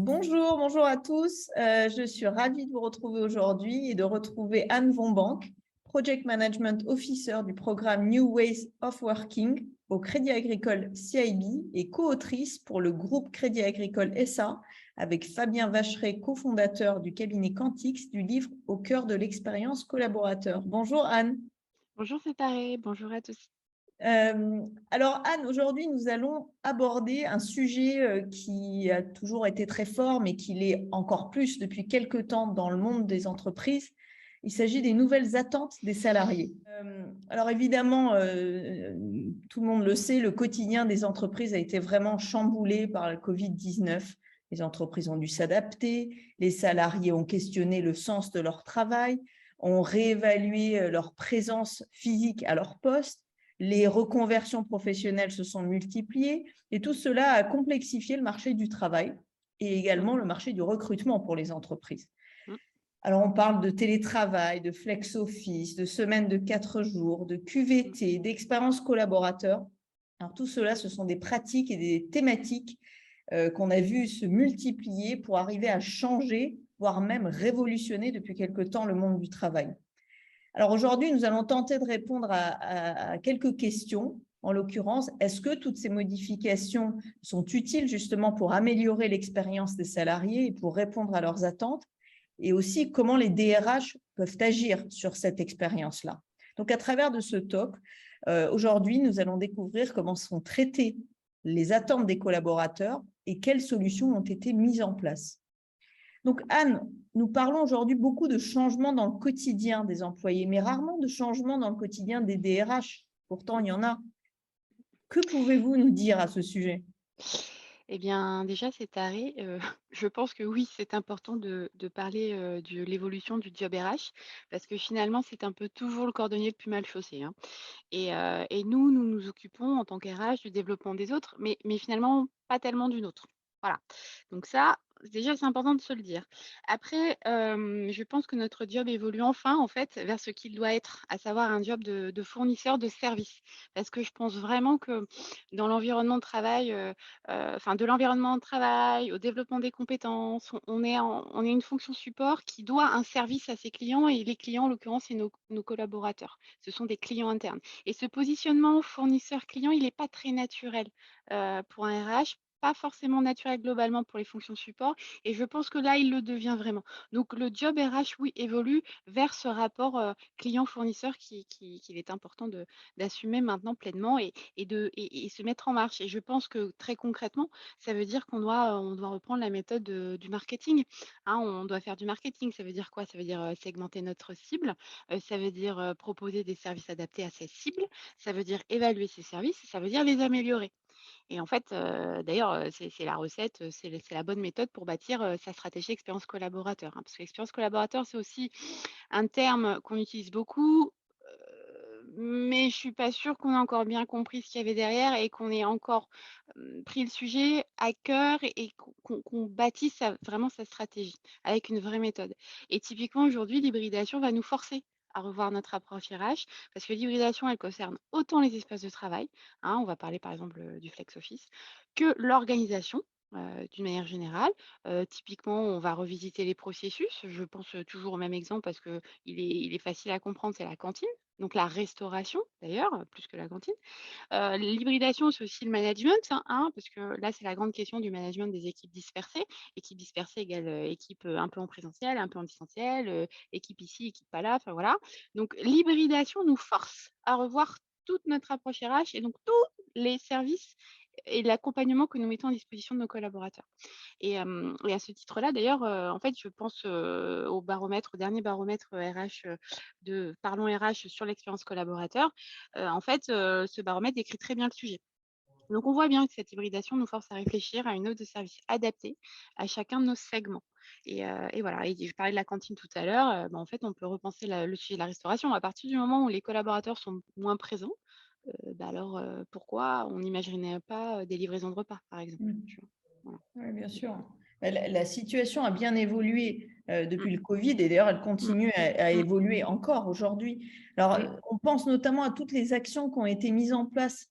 Bonjour à tous. Je suis ravie de vous retrouver aujourd'hui et de retrouver Anne Vonbank, Project Management Officer du programme New Ways of Working au Crédit Agricole CIB et co-autrice pour le groupe Crédit Agricole SA avec Fabien Vacheret, cofondateur du cabinet Quantix du livre Au cœur de l'expérience collaborateur. Bonjour Anne. Bonjour Cétaré, bonjour à tous. Alors Anne, aujourd'hui nous allons aborder un sujet qui a toujours été très fort, mais qui l'est encore plus depuis quelques temps dans le monde des entreprises. Il s'agit des nouvelles attentes des salariés. Alors évidemment, tout le monde le sait, le quotidien des entreprises a été vraiment chamboulé par le Covid-19. Les entreprises ont dû s'adapter, les salariés ont questionné le sens de leur travail, ont réévalué leur présence physique à leur poste. Les reconversions professionnelles se sont multipliées et tout cela a complexifié le marché du travail et également le marché du recrutement pour les entreprises. Alors, on parle de télétravail, de flex office, de semaine de 4 jours, de QVT, d'expérience collaborateur. Alors, tout cela, ce sont des pratiques et des thématiques qu'on a vu se multiplier pour arriver à changer, voire même révolutionner depuis quelque temps le monde du travail. Alors aujourd'hui, nous allons tenter de répondre à quelques questions. En l'occurrence, est-ce que toutes ces modifications sont utiles justement pour améliorer l'expérience des salariés et pour répondre à leurs attentes? Et aussi, comment les DRH peuvent agir sur cette expérience-là? Donc, à travers de ce talk, aujourd'hui, nous allons découvrir comment sont traitées les attentes des collaborateurs et quelles solutions ont été mises en place. Donc, Anne, nous parlons aujourd'hui beaucoup de changements dans le quotidien des employés, mais rarement de changements dans le quotidien des DRH. Pourtant, il y en a. Que pouvez-vous nous dire à ce sujet? Eh bien, déjà, Cétaré, je pense que oui, c'est important de parler de l'évolution du job RH, parce que finalement, c'est un peu toujours le cordonnier le plus mal chaussé, hein. Et nous nous occupons en tant qu'RH du développement des autres, mais finalement, pas tellement du nôtre. Voilà. Donc ça, déjà, c'est important de se le dire. Après, je pense que notre job évolue enfin, en fait, vers ce qu'il doit être, à savoir un job de fournisseur de services. Parce que je pense vraiment que dans l'environnement de travail, enfin, de l'environnement de travail au développement des compétences, on est une fonction support qui doit un service à ses clients et les clients, en l'occurrence, c'est nos collaborateurs. Ce sont des clients internes. Et ce positionnement fournisseur-client, il n'est pas très naturel pour un RH, pas forcément naturel globalement pour les fonctions support. Et je pense que là, il le devient vraiment. Donc, le job RH, oui, évolue vers ce rapport client-fournisseur qu'il est important d'assumer maintenant pleinement et se mettre en marche. Et je pense que très concrètement, ça veut dire on doit reprendre la méthode du marketing. Hein, on doit faire du marketing. Ça veut dire quoi? Ça veut dire segmenter notre cible. Ça veut dire proposer des services adaptés à ces cibles. Ça veut dire évaluer ces services. Ça veut dire les améliorer. Et en fait, d'ailleurs, c'est la recette, c'est la bonne méthode pour bâtir sa stratégie expérience collaborateur, hein. Parce que l'expérience collaborateur, c'est aussi un terme qu'on utilise beaucoup, mais je suis pas sûre qu'on ait encore bien compris ce qu'il y avait derrière et qu'on ait encore pris le sujet à cœur et qu'on bâtisse vraiment sa stratégie avec une vraie méthode. Et typiquement, aujourd'hui, l'hybridation va nous forcer à revoir notre approche RH parce que l'hybridation, elle concerne autant les espaces de travail, hein, on va parler par exemple du flex office, que l'organisation. D'une manière générale. Typiquement, on va revisiter les processus. Je pense toujours au même exemple parce qu'il est facile à comprendre, c'est la cantine. Donc la restauration, d'ailleurs, plus que la cantine. L'hybridation, c'est aussi le management, hein, parce que là, c'est la grande question du management des équipes dispersées. Équipe dispersée égale équipe un peu en présentiel, un peu en distanciel, équipe ici, équipe pas là, enfin voilà. Donc l'hybridation nous force à revoir toute notre approche RH et donc tous les services et l'accompagnement que nous mettons à disposition de nos collaborateurs. Et à ce titre-là, d'ailleurs, en fait, je pense au baromètre, au dernier baromètre RH de Parlons RH sur l'expérience collaborateur. En fait, ce baromètre décrit très bien le sujet. Donc, on voit bien que cette hybridation nous force à réfléchir à une offre de service adaptée à chacun de nos segments. Et voilà, et je parlais de la cantine tout à l'heure, en fait, on peut repenser le sujet de la restauration. À partir du moment où les collaborateurs sont moins présents, alors pourquoi on n'imaginerait pas des livraisons de repas, par exemple, tu vois? Voilà. Oui, bien sûr. La situation a bien évolué Mmh. depuis le Covid et d'ailleurs, elle Mmh. continue à Mmh. évoluer encore aujourd'hui. Alors, Mmh. on pense notamment à toutes les actions qui ont été mises en place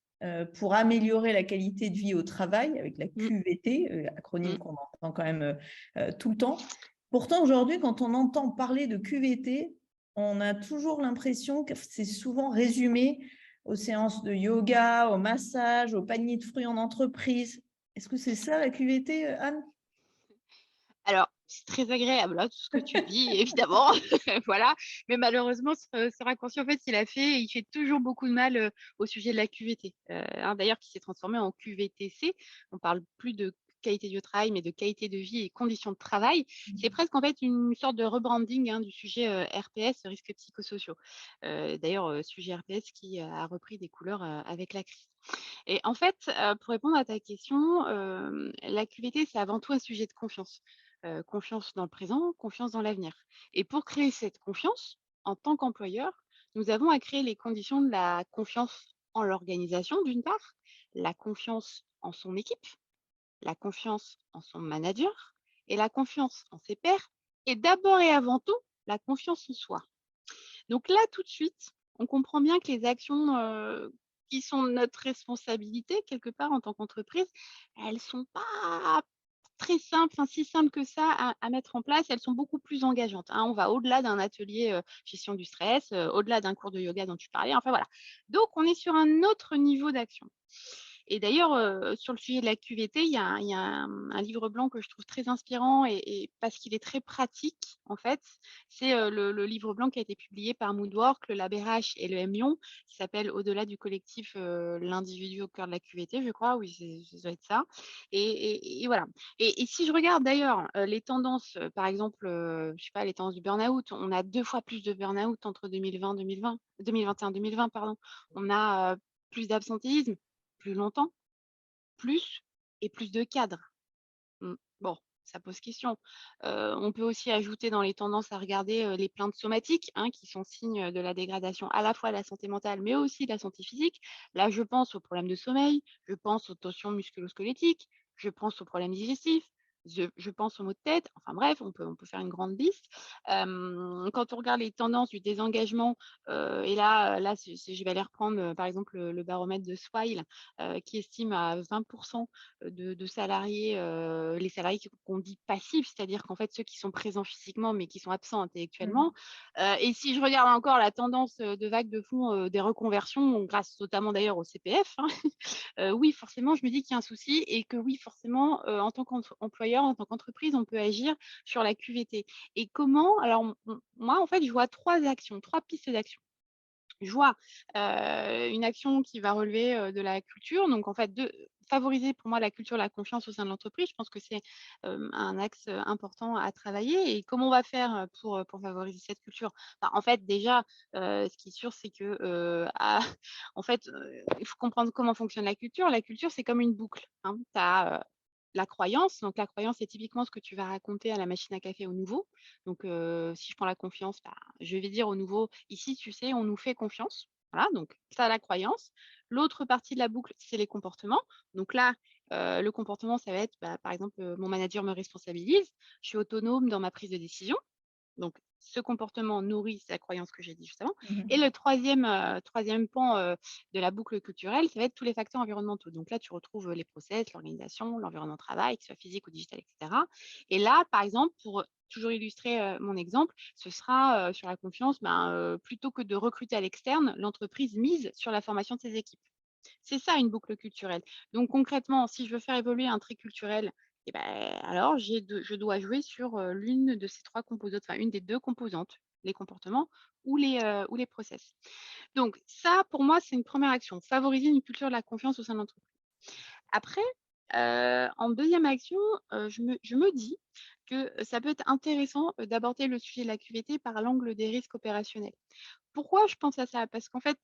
pour améliorer la qualité de vie au travail, avec la Mmh. QVT, acronyme Mmh. qu'on entend quand même tout le temps. Pourtant, aujourd'hui, quand on entend parler de QVT, on a toujours l'impression que c'est souvent résumé aux séances de yoga, au massage, au panier de fruits en entreprise. Est-ce que c'est ça la QVT, Anne? Alors, c'est très agréable, hein, tout ce que tu dis, évidemment, voilà. Mais malheureusement, ce raccourci, en fait, il fait toujours beaucoup de mal, au sujet de la QVT. D'ailleurs, qui s'est transformé en QVTC. On parle plus de qualité du travail, mais de qualité de vie et conditions de travail. C'est presque, en fait, une sorte de rebranding, hein, du sujet, RPS, risques psychosociaux. D'ailleurs, sujet RPS qui a repris des couleurs, avec la crise. Et en fait, pour répondre à ta question, la QVT, c'est avant tout un sujet de confiance. Confiance dans le présent, confiance dans l'avenir. Et pour créer cette confiance, en tant qu'employeur, nous avons à créer les conditions de la confiance en l'organisation, d'une part, la confiance en son équipe, la confiance en son manager et la confiance en ses pairs, et d'abord et avant tout, la confiance en soi. Donc là, tout de suite, on comprend bien que les actions, qui sont notre responsabilité quelque part en tant qu'entreprise, elles sont pas très simples, enfin si simples que ça à mettre en place. Elles sont beaucoup plus engageantes, hein. On va au-delà d'un atelier, gestion du stress, au-delà d'un cours de yoga dont tu parlais, enfin voilà. Donc on est sur un autre niveau d'action. Et d'ailleurs, sur le sujet de la QVT, il y a un livre blanc que je trouve très inspirant et parce qu'il est très pratique, en fait. C'est, le livre blanc qui a été publié par Moodwork, le LabRH et le M-Lyon, qui s'appelle «Au-delà du collectif, l'individu au cœur de la QVT», je crois. Oui, ça doit être ça. Et voilà. Et si je regarde d'ailleurs, les tendances, par exemple, je sais pas, les tendances du burn-out, on a 2 fois plus de burn-out entre 2021-2020, pardon. On a, plus d'absentéisme, plus longtemps, plus et plus de cadres. Mmh. Bon, ça pose question. On peut aussi ajouter dans les tendances à regarder, les plaintes somatiques, hein, qui sont signes, de la dégradation à la fois de la santé mentale, mais aussi de la santé physique. Là, je pense aux problèmes de sommeil, je pense aux tensions musculo-squelettiques, je pense aux problèmes digestifs, je pense aux maux de tête. Enfin bref, on peut faire une grande liste. Quand on regarde les tendances du désengagement, et là, je vais aller reprendre, par exemple, le baromètre de Swile, qui estime à 20 de salariés, les salariés qu'on dit passifs, c'est-à-dire qu'en fait, ceux qui sont présents physiquement, mais qui sont absents intellectuellement. Et si je regarde encore la tendance, de vague de fond, des reconversions, grâce notamment d'ailleurs au CPF, hein, oui, forcément, je me dis qu'il y a un souci et que oui, forcément, en tant qu'employeur, en tant qu'entreprise, on peut agir sur la QVT. Et comment? Alors, moi, en fait, je vois 3 actions, 3 pistes d'action. Je vois, une action qui va relever, de la culture, donc en fait de favoriser pour moi la culture, la confiance au sein de l'entreprise. Je pense que c'est, un axe, important à travailler. Et comment on va faire, pour favoriser cette culture? Bah, en fait déjà, ce qui est sûr, c'est que, en fait, il faut comprendre comment fonctionne la culture. La culture, c'est comme une boucle, hein. Tu as, la croyance, donc la croyance, c'est typiquement ce que tu vas raconter à la machine à café au nouveau. Donc, si je prends la confiance, bah, je vais dire au nouveau: «Ici, tu sais, on nous fait confiance». Voilà, donc ça, la croyance. L'autre partie de la boucle, c'est les comportements. Donc là, le comportement, ça va être, bah, par exemple, mon manager me responsabilise, je suis autonome dans ma prise de décision. Donc, ce comportement nourrit la croyance que j'ai dit juste avant. Et le troisième pan, de la boucle culturelle, ça va être tous les facteurs environnementaux. Donc là, tu retrouves, les process, l'organisation, l'environnement de travail, qu'il soit physique ou digital, et cetera. Et là, par exemple, pour toujours illustrer, mon exemple, ce sera, sur la confiance, ben, plutôt que de recruter à l'externe, l'entreprise mise sur la formation de ses équipes. C'est ça une boucle culturelle. Donc concrètement, si je veux faire évoluer un trait culturel, et ben alors je dois jouer sur, l'une de ces 3 composantes, enfin une des 2 composantes, les comportements ou les process. Donc ça, pour moi, c'est une première action, favoriser une culture de la confiance au sein de l'entreprise. Après, en deuxième action, je me dis que ça peut être intéressant, d'aborder le sujet de la QVT par l'angle des risques opérationnels. Pourquoi je pense à ça? Parce qu'en fait,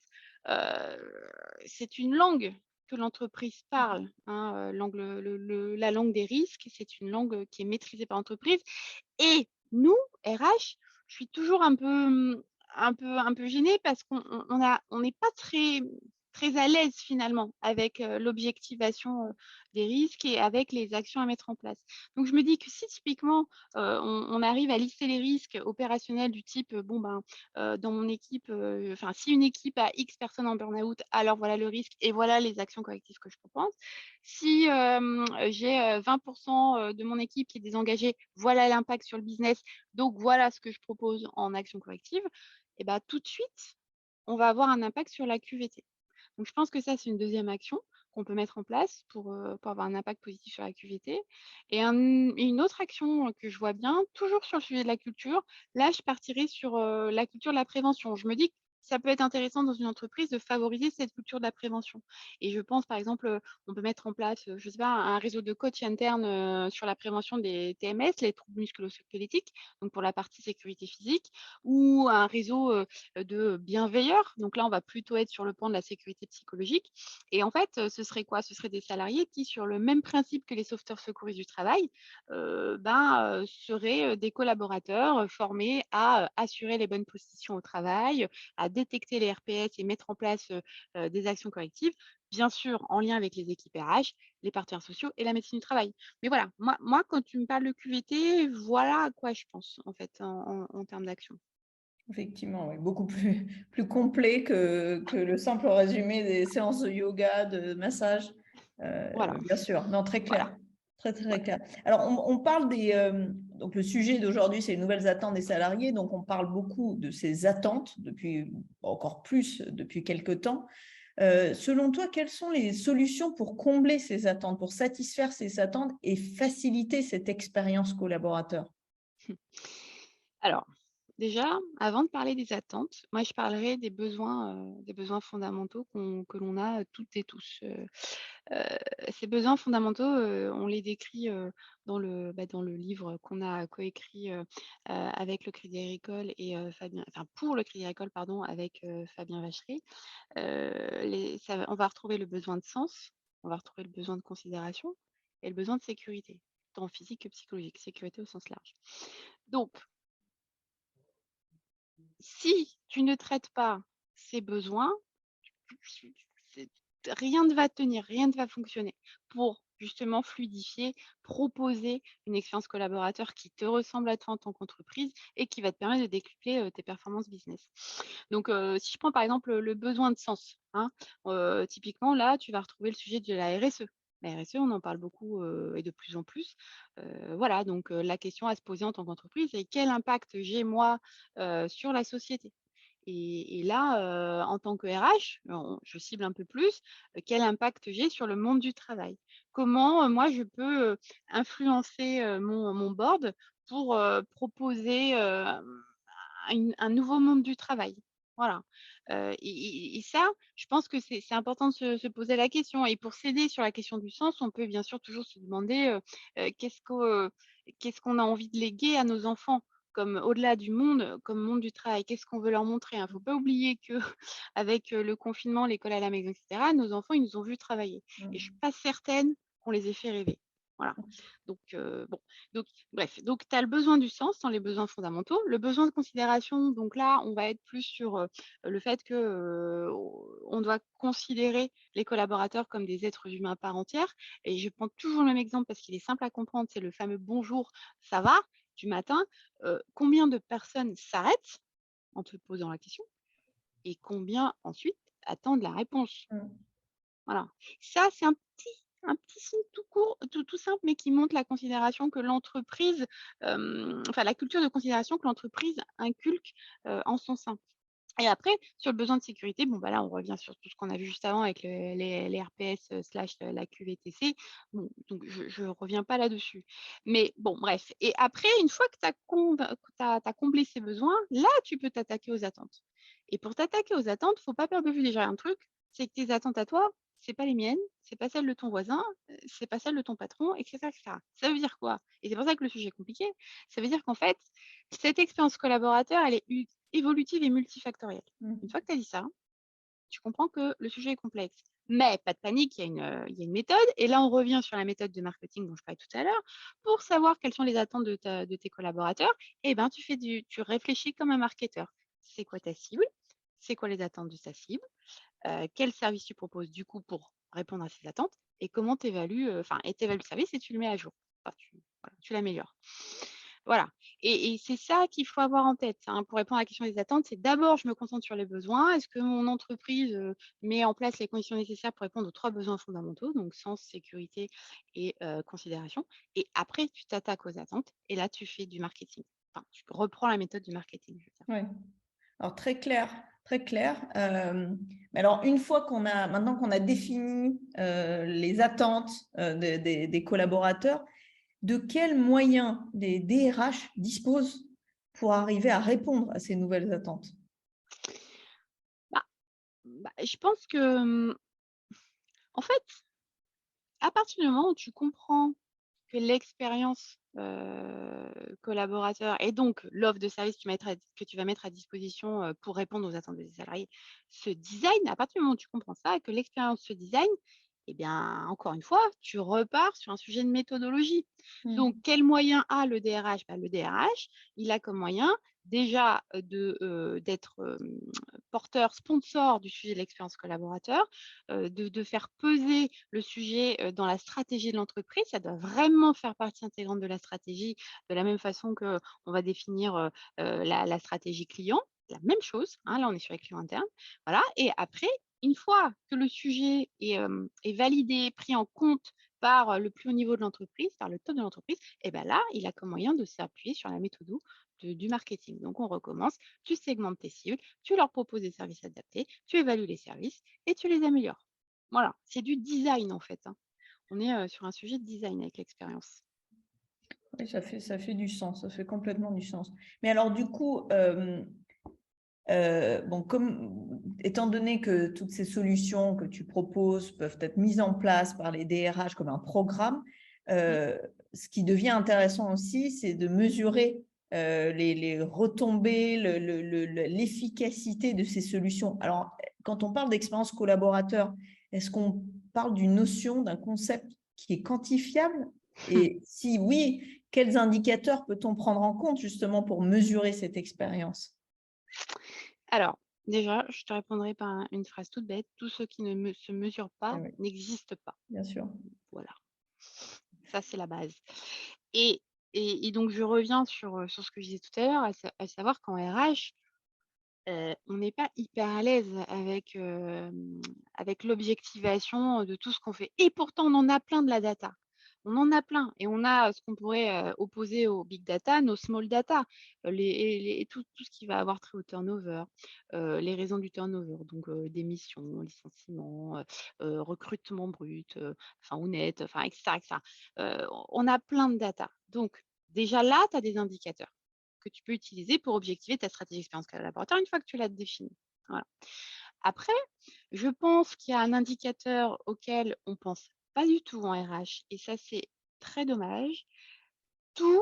c'est une langue que l'entreprise parle, hein, l'angle la langue des risques, c'est une langue, qui est maîtrisée par l'entreprise. Et nous, RH, je suis toujours un peu, un peu gênée parce qu'on n'est pas très très à l'aise finalement avec l'objectivation des risques et avec les actions à mettre en place. Donc, je me dis que si typiquement, on arrive à lister les risques opérationnels du type, bon, ben, dans mon équipe, enfin, si une équipe a X personnes en burn-out, alors voilà le risque et voilà les actions correctives que je propose. Si j'ai 20% de mon équipe qui est désengagée, voilà l'impact sur le business, donc voilà ce que je propose en action corrective, et ben, tout de suite, on va avoir un impact sur la QVT. Donc, je pense que ça, c'est une deuxième action qu'on peut mettre en place pour avoir un impact positif sur la QVT. Et une autre action que je vois bien, toujours sur le sujet de la culture, là, je partirai sur la culture de la prévention. Je me dis que ça peut être intéressant dans une entreprise de favoriser cette culture de la prévention. Et je pense, par exemple, on peut mettre en place, je sais pas, un réseau de coach interne sur la prévention des TMS, les troubles musculo-squelettiques, donc pour la partie sécurité physique, ou un réseau de bienveilleurs. Donc là, on va plutôt être sur le plan de la sécurité psychologique. Et en fait, ce serait quoi? Ce serait des salariés qui, sur le même principe que les sauveteurs secouristes du travail, seraient des collaborateurs formés à assurer les bonnes positions au travail, à détecter les RPS et mettre en place des actions correctives, bien sûr en lien avec les équipes RH, les partenaires sociaux et la médecine du travail. Mais voilà, moi quand tu me parles de QVT, voilà à quoi je pense en fait en termes d'action. Effectivement, oui, beaucoup plus complet que le simple résumé des séances de yoga, de massage. Voilà, Bien sûr, non, très voilà, clair. Très, très voilà. clair. Alors, on parle donc, le sujet d'aujourd'hui, c'est les nouvelles attentes des salariés. Donc, on parle beaucoup de ces attentes depuis, encore plus depuis quelques temps. Selon toi, quelles sont les solutions pour combler ces attentes, pour satisfaire ces attentes et faciliter cette expérience collaborateur? Alors, déjà, avant de parler des attentes, moi, je parlerai des besoins fondamentaux que l'on a toutes et tous. Ces besoins fondamentaux, on les décrit dans le livre qu'on a coécrit avec le Crédit Agricole et Fabien, enfin pour le Crédit Agricole, pardon, avec Fabien Vachery. On va retrouver le besoin de sens, on va retrouver le besoin de considération et le besoin de sécurité, tant physique que psychologique, sécurité au sens large. Donc, si tu ne traites pas ces besoins, c'est rien ne va tenir, rien ne va fonctionner pour justement fluidifier, proposer une expérience collaborateur qui te ressemble à toi en tant qu'entreprise et qui va te permettre de décupler tes performances business. Donc, si je prends par exemple le besoin de sens, hein, typiquement là, tu vas retrouver le sujet de la RSE. La RSE, on en parle beaucoup et de plus en plus. Voilà, donc la question à se poser en tant qu'entreprise, c'est quel impact j'ai moi sur la société. Et là, en tant que RH, je cible un peu plus, quel impact j'ai sur le monde du travail? Comment, moi, je peux influencer mon board pour proposer un nouveau monde du travail? Voilà. Et ça, je pense que c'est important de se poser la question. Et pour s'aider sur la question du sens, on peut bien sûr toujours se demander qu'est-ce qu'on a envie de léguer à nos enfants comme au-delà du monde, comme monde du travail, qu'est-ce qu'on veut leur montrer? Il ne faut pas oublier qu'avec le confinement, l'école à la maison, et cetera, nos enfants, ils nous ont vus travailler et je ne suis pas certaine qu'on les ait fait rêver. Voilà. Donc bon, donc bref, donc tu as le besoin du sens dans les besoins fondamentaux, le besoin de considération, donc là, on va être plus sur, le fait que, on doit considérer les collaborateurs comme des êtres humains à part entière et je prends toujours le même exemple parce qu'il est simple à comprendre, c'est le fameux «bonjour, ça va?» du matin. Combien de personnes s'arrêtent en te posant la question et combien ensuite attendent la réponse? Mmh. Voilà. Ça, c'est un petit signe tout court, tout simple, mais qui montre la considération que l'entreprise, enfin la culture de considération que l'entreprise inculque, en son sein. Et après, sur le besoin de sécurité, bon, bah, là, on revient sur tout ce qu'on a vu juste avant avec les RPS, slash, la QVTC. Bon, donc je reviens pas là-dessus. Mais bon, bref. Et après, une fois que tu as comblé ces besoins, là, tu peux t'attaquer aux attentes. Et pour t'attaquer aux attentes, faut pas perdre de vue déjà un truc, c'est que tes attentes à toi, c'est pas les miennes, c'est pas celles de ton voisin, c'est pas celles de ton patron, et cetera, et cetera. Ça veut dire quoi? Et c'est pour ça que le sujet est compliqué. Ça veut dire qu'en fait, cette expérience collaborateur, elle est évolutive et multifactorielle. Une Mmh. fois que tu as dit ça, tu comprends que le sujet est complexe. Mais pas de panique, il y a une méthode. Et là, on revient sur la méthode de marketing dont je parlais tout à l'heure. Pour savoir quelles sont les attentes de tes collaborateurs, eh ben, tu réfléchis comme un marketeur. C'est quoi ta cible? c'est quoi les attentes de sa cible, quel service tu proposes du coup pour répondre à ces attentes et comment tu évalues, et tu évalues le service et tu le mets à jour. Enfin, tu l'améliores. Voilà et c'est ça qu'il faut avoir en tête, hein, pour répondre à la question des attentes. C'est d'abord, je me concentre sur les besoins. Est-ce que mon entreprise, met en place les conditions nécessaires pour répondre aux 3 besoins fondamentaux, donc sens, sécurité et considération et après tu t'attaques aux attentes et là tu fais du marketing. Enfin, tu reprends la méthode du marketing, je veux dire. Ouais. Alors très clair, très clair. Mais alors une fois maintenant qu'on a défini les attentes des collaborateurs, de quels moyens les DRH disposent pour arriver à répondre à ces nouvelles attentes? Bah je pense que, en fait, à partir du moment où tu comprends que l'expérience, collaborateur et donc l'offre de service que tu vas mettre à disposition, pour répondre aux attentes des salariés se design, à partir du moment où tu comprends ça et que l'expérience se design, eh bien, encore une fois, tu repars sur un sujet de méthodologie. Donc, Mmh. quel moyen a le DRH? Le DRH, il a comme moyen déjà, d'être, porteur, sponsor du sujet de l'expérience collaborateur, de faire peser le sujet, dans la stratégie de l'entreprise. Ça doit vraiment faire partie intégrante de la stratégie, de la même façon qu'on va définir, la stratégie client. La même chose, hein, là on est sur les clients internes. Voilà et après, une fois que le sujet est validé, pris en compte par, le plus haut niveau de l'entreprise, par le top de l'entreprise et ben là, il a comme moyen de s'appuyer sur la méthode du marketing. Donc on recommence, tu segmentes tes cibles, tu leur proposes des services adaptés, tu évalues les services et tu les améliores. Voilà, c'est du design en fait, hein. On est, sur un sujet de design avec l'expérience. Oui, ça fait du sens, ça fait complètement du sens. Mais alors du coup, bon, étant donné que toutes ces solutions que tu proposes peuvent être mises en place par les DRH comme un programme, Mmh. ce qui devient intéressant aussi, c'est de mesurer les retombées, l'efficacité de ces solutions. Alors, quand on parle d'expérience collaborateur, est-ce qu'on parle d'une notion, d'un concept qui est quantifiable? Et si oui, quels indicateurs peut-on prendre en compte justement pour mesurer cette expérience? Alors, déjà, je te répondrai par une phrase toute bête: «Tout ce qui ne se mesure Ah pas oui, n'existe pas». bien sûr. Voilà, ça c'est la base et donc je reviens sur ce que je disais tout à l'heure, à savoir qu'en RH, on n'est pas hyper à l'aise avec l'objectivation, de tout ce qu'on fait et pourtant on en a plein de la data. On en a plein et on a, ce qu'on pourrait, opposer au big data, nos small data, tout ce qui va avoir trait au turnover, les raisons du turnover, donc démission, licenciement, recrutement brut, enfin ou net, enfin et cetera et cetera. On a plein de data. Donc déjà là, tu as des indicateurs que tu peux utiliser pour objectiver ta stratégie expérience collaborateur une fois que tu l'as définie. Voilà. Après, je pense qu'il y a un indicateur auquel on pense pas du tout en RH et ça, c'est très dommage. Tous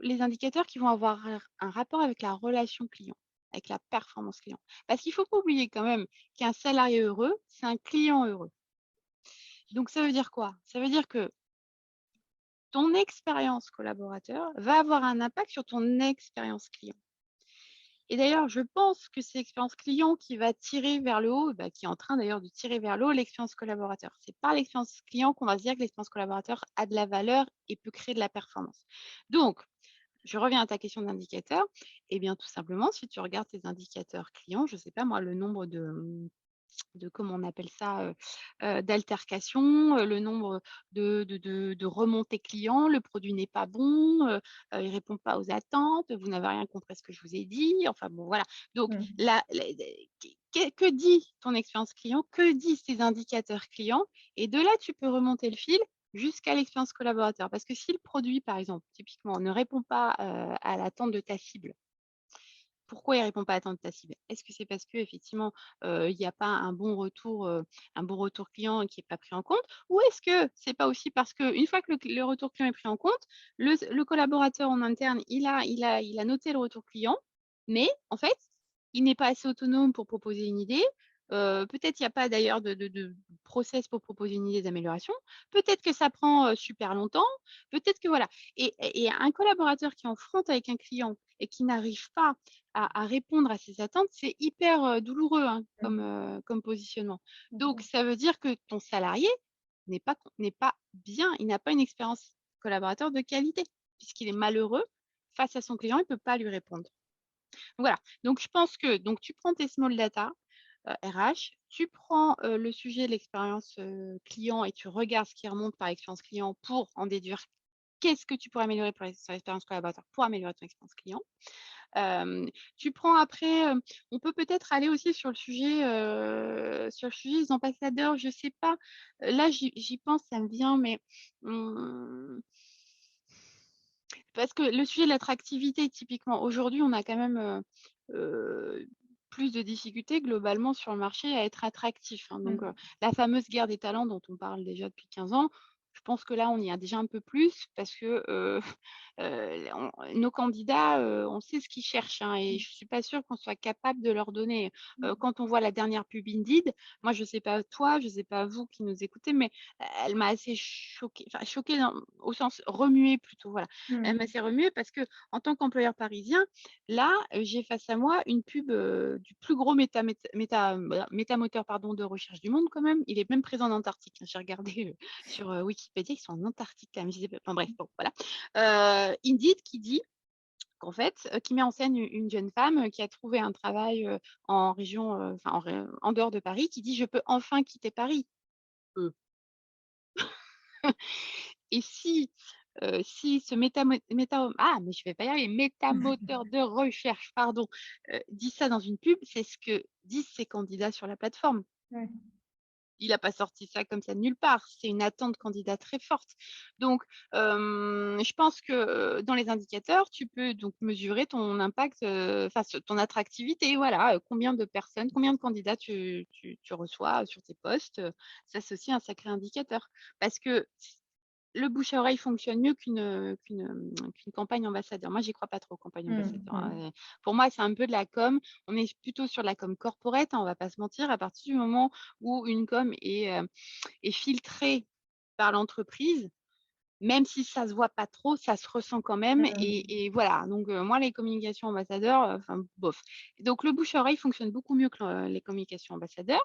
les indicateurs qui vont avoir un rapport avec la relation client, avec la performance client. Parce qu'il ne faut pas oublier quand même qu'un salarié heureux, c'est un client heureux. Donc ça veut dire quoi? Ça veut dire que ton expérience collaborateur va avoir un impact sur ton expérience client. Et d'ailleurs, je pense que c'est l'expérience client qui va tirer vers le haut, qui est en train d'ailleurs de tirer vers le haut l'expérience collaborateur. C'est par l'expérience client qu'on va se dire que l'expérience collaborateur a de la valeur et peut créer de la performance. Donc, je reviens à ta question d'indicateur. Eh bien, tout simplement, si tu regardes tes indicateurs clients, je ne sais pas moi, le nombre de comment on appelle ça, d'altercations, le nombre de remontées clients, le produit n'est pas bon, il répond pas aux attentes, vous n'avez rien compris à ce que je vous ai dit, enfin bon voilà. Donc Mmh. la que dit ton expérience client? Que disent tes indicateurs clients? Et de là, tu peux remonter le fil jusqu'à l'expérience collaborateur. Parce que si le produit, par exemple, typiquement, ne répond pas, à l'attente de ta cible, pourquoi il répond pas à l'attente de ta cible? Est-ce que c'est parce qu'effectivement, il y a pas un bon retour client qui est pas pris en compte? Ou est-ce que c'est pas aussi parce qu'une fois que le retour client est pris en compte, le collaborateur en interne, il a noté le retour client, mais en fait, il n'est pas assez autonome pour proposer une idée. Peut-être il y a pas d'ailleurs de process pour proposer une idée d'amélioration. Peut-être que ça prend, super longtemps. Peut-être que voilà et un collaborateur qui est en front avec un client et qui n'arrive pas à répondre à ces attentes, c'est hyper, douloureux, hein, Mmh. comme positionnement. Donc D'accord. ça veut dire que ton salarié n'est pas bien, il n'a pas une expérience collaborateur de qualité, puisqu'il est malheureux face à son client, il ne peut pas lui répondre. Voilà, donc je pense que donc tu prends tes small data, RH, tu prends, le sujet de l'expérience, client et tu regardes ce qui remonte par expérience client pour en déduire qu'est-ce que tu pourrais améliorer pour sur l'expérience collaborateur pour améliorer ton expérience client. Tu prends après, on peut peut-être aller aussi sur le sujet des ambassadeurs, je sais pas, là j'y pense, ça me vient, mais, mmh parce que le sujet de l'attractivité, typiquement, aujourd'hui, on a quand même, heu, plus de difficultés globalement sur le marché à être attractif, hein. Donc, Mmh. la fameuse guerre des talents dont on parle déjà depuis 15 ans, je pense que là, on y a déjà un peu plus parce que, on nos candidats, on sait ce qu'ils cherchent, hein, et je suis pas sûre qu'on soit capable de leur donner. Quand on voit la dernière pub Indeed, moi, je sais pas toi, je sais pas vous qui nous écoutez, mais elle m'a assez choquée, enfin choquée dans au sens remuée plutôt, voilà. Elle Mmh. m'a assez remuée parce que en tant qu'employeur parisien, là, j'ai face à moi une pub, du plus gros métamoteur, pardon, de recherche du monde quand même. Il est même présent en Antarctique, hein. J'ai regardé, sur, Wikipédia, ils sont en Antarctique quand même. Je disais enfin bref, bon voilà. Indeed qui dit qu'en fait, qui met en scène une jeune femme, qui a trouvé un travail, en région, enfin en dehors de Paris, qui dit: «Je peux enfin quitter Paris». Heu et si ce mais je vais pas y arriver, métamoteur de recherche, pardon, dit ça dans une pub, c'est ce que disent ces candidats sur la plateforme. Ouais. Il a pas sorti ça comme ça de nulle part. C'est une attente candidat très forte. Donc, je pense que, dans les indicateurs, tu peux donc mesurer ton impact, enfin ton attractivité, voilà, combien de personnes, combien de candidats tu reçois sur tes postes, ça c'est aussi un sacré indicateur. Parce que le bouche à oreille fonctionne mieux qu'une campagne ambassadeur. Moi, j'y crois pas trop, campagne Mmh. ambassadeur, Mmh. hein, pour moi, c'est un peu de la com. On est plutôt sur la com corporate, hein, on va pas se mentir. À partir du moment où une com est filtrée par l'entreprise, même si ça se voit pas trop, ça se ressent quand même Mmh. et voilà. Donc moi, les communications ambassadeurs, enfin bof. Donc le bouche à oreille fonctionne beaucoup mieux que les communications ambassadeurs,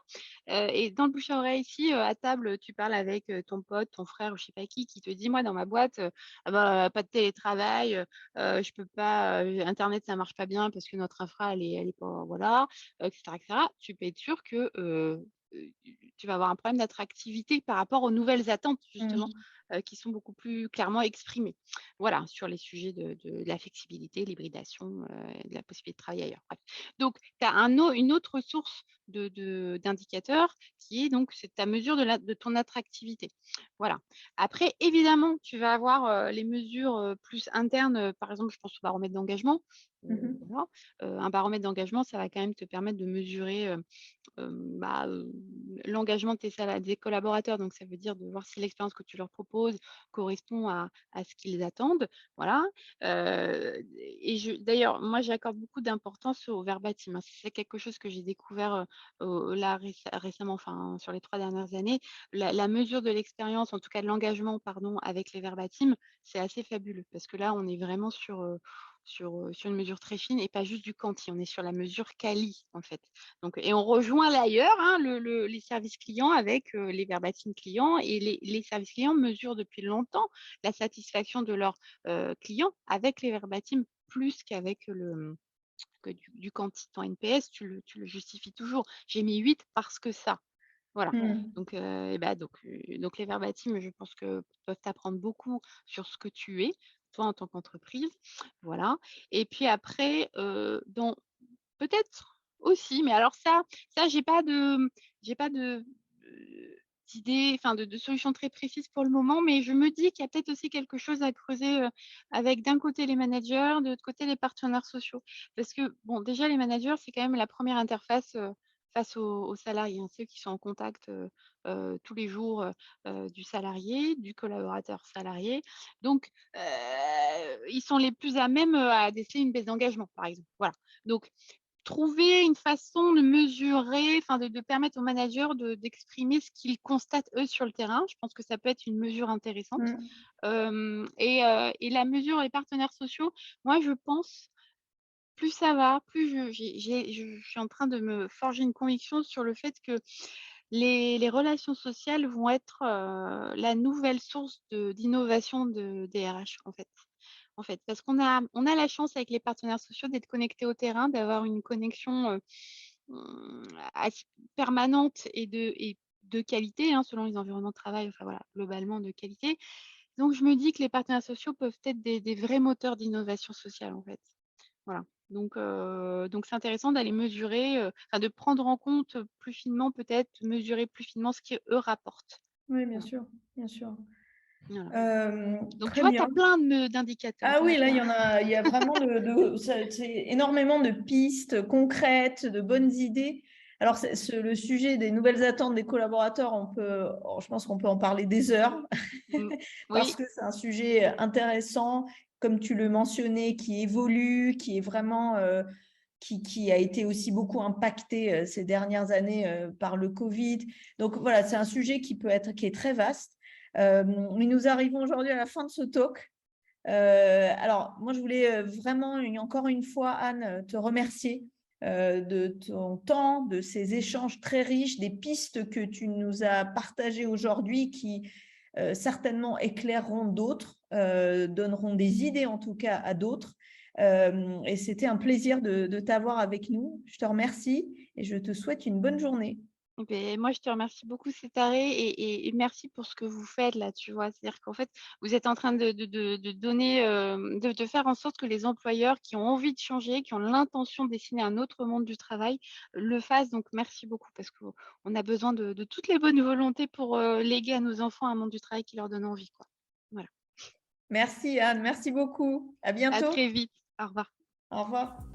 et dans le bouche à oreille, si, à table, tu parles avec, ton pote, ton frère ou je sais pas qui te dit: «Moi, dans ma boîte, ah bah, pas de télétravail, je peux pas, internet, ça marche pas bien parce que notre infra, elle est pas voilà», et cetera et cetera. Tu peux être sûr que, heu, tu vas avoir un problème d'attractivité par rapport aux nouvelles attentes justement, Mmh. qui sont beaucoup plus clairement exprimées. Voilà, sur les sujets de la flexibilité, l'hybridation, de la possibilité de travailler ailleurs, bref. Donc tu as une autre source d'indicateurs qui est donc c'est ta mesure de ton attractivité. Voilà. Après évidemment, tu vas avoir, les mesures, plus internes, par exemple, je pense au baromètre d'engagement, Mmh. voilà. Un baromètre d'engagement, ça va quand même te permettre de mesurer, bah, l'engagement de des collaborateurs. Donc ça veut dire de voir si l'expérience que tu leur proposes correspond à ce qu'ils attendent, voilà. Et d'ailleurs, moi, j'accorde beaucoup d'importance au verbatim, hein. C'est quelque chose que j'ai découvert, là récemment, enfin sur les 3 dernières années. La mesure de l'expérience, en tout cas de l'engagement, pardon, avec les verbatims, c'est assez fabuleux parce que là, on est vraiment sur une mesure très fine et pas juste du quanti, on est sur la mesure quali, en fait. Donc et on rejoint d'ailleurs, hein, les services clients avec, les verbatim clients et les services clients mesurent depuis longtemps la satisfaction de leurs, clients avec les verbatim plus qu'avec du quanti. Ton NPS, tu le justifies toujours. J'ai mis 8 parce que ça. Voilà. Mmh. Donc et bah, donc les verbatim, je pense que peuvent t'apprendre beaucoup sur ce que tu es, toi en tant qu'entreprise. Voilà et puis après, dans peut-être aussi, mais alors ça j'ai pas de, d'idée, enfin de solution très précise pour le moment, mais je me dis qu'il y a peut-être aussi quelque chose à creuser, avec d'un côté les managers, de l'autre côté les partenaires sociaux. Parce que bon, déjà les managers, c'est quand même la première interface, face aux salariés, hein. Ceux qui sont en contact, tous les jours, du salarié, du collaborateur salarié. Donc, ils sont les plus à même, à déceler une baisse d'engagement, par exemple. Voilà. Donc trouver une façon de mesurer, enfin de permettre aux managers d'exprimer ce qu'ils constatent eux sur le terrain. Je pense que ça peut être une mesure intéressante. Mmh. Et la mesure les partenaires sociaux, moi je pense, plus ça va, plus je suis en train de me forger une conviction sur le fait que les relations sociales vont être, la nouvelle source d'innovation des RH, en fait. Parce qu'on a la chance avec les partenaires sociaux d'être connectés au terrain, d'avoir une connexion, assez permanente et de qualité, hein, selon les environnements de travail, enfin voilà, globalement de qualité. Donc je me dis que les partenaires sociaux peuvent être des vrais moteurs d'innovation sociale, en fait. Voilà. Donc c'est intéressant d'aller mesurer, enfin de prendre en compte, plus finement peut-être, mesurer plus finement ce qu'eux rapportent. Oui, bien Voilà, sûr, bien sûr. voilà. Donc tu Très vois, tu bien. as plein d'indicateurs Ah là, oui, tu là, vois? il y a vraiment c'est énormément de pistes concrètes, de bonnes idées. Alors, le sujet des nouvelles attentes des collaborateurs, je pense qu'on peut en parler des heures, Mmh. parce Oui, que c'est un sujet intéressant, comme tu le mentionnais, qui évolue, qui est vraiment, qui a été aussi beaucoup impacté ces dernières années par le Covid. Donc voilà, c'est un sujet qui est très vaste. Mais nous arrivons aujourd'hui à la fin de ce talk. Alors, moi, je voulais vraiment, encore une fois, Anne, te remercier de ton temps, de ces échanges très riches, des pistes que tu nous as partagées aujourd'hui qui certainement éclaireront d'autres, donneront des idées en tout cas à d'autres. Et c'était un plaisir de t'avoir avec nous. Je te remercie et je te souhaite une bonne journée. beh, moi je te remercie beaucoup, c'est taré et merci pour ce que vous faites là, tu vois? C'est-à-dire qu'en fait, vous êtes en train de donner, de faire en sorte que les employeurs qui ont envie de changer, qui ont l'intention de dessiner un autre monde du travail, le fassent. Donc merci beaucoup parce qu'on a besoin de toutes les bonnes volontés pour, léguer à nos enfants un monde du travail qui leur donne envie, quoi. Voilà. Merci Anne, merci beaucoup. À À bientôt. très vite. Au revoir. Au revoir.